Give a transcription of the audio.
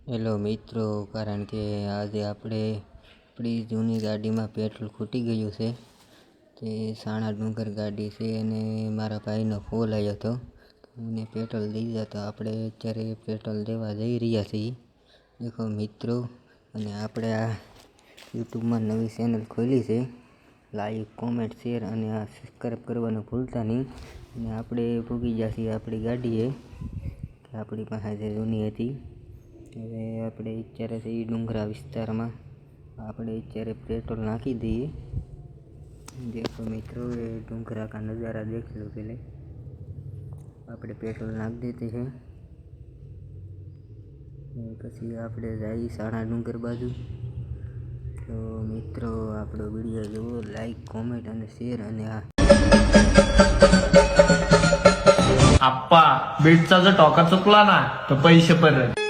Hello મિત્રો, કારણ કે આજે આપણી જૂની ગાડીમાં પેટ્રોલ ખૂટી ગયું છે. તે સાણા ડુંગર ગાડી છે અને મારા ભાઈનો ફોન આવ્યો હતો મને પેટ્રોલ દઈ જતો. આપણે અત્યારે પેટ્રોલ દેવા જઈ રહ્યા છીએ. દેખો મિત્રો, અને આપણે આ યુટ્યુબમાં નવી ચેનલ ખોલી છે. લાઈક, કોમેન્ટ, શેર અને આ સબસ્ક્રાઈબ કરવાનું ભૂલતા નહીં. અને આપણે ભૂગી ગયા છીએ આપણી ગાડીએ, કે આપણી પાસે જે જૂની હતી. હવે આપણે અત્યારે એ ડુંગરા વિસ્તારમાં આપણે અત્યારે પેટ્રોલ નાખી દઈએ. देखो मित्रों, ये डूंगरा का नज़ारा देख लो। पहले આપણે પેટ્રોલ નાખી દેते हैं, પછી આપણે જઈ સાણા ડુંગર બાજુ. તો મિત્રો, આપણો વિડીયો જુઓ, લાઈક, કોમેન્ટ અને શેર. અને आप्पा बीटचा जर टॉका चुकला ना तर पैसे परत.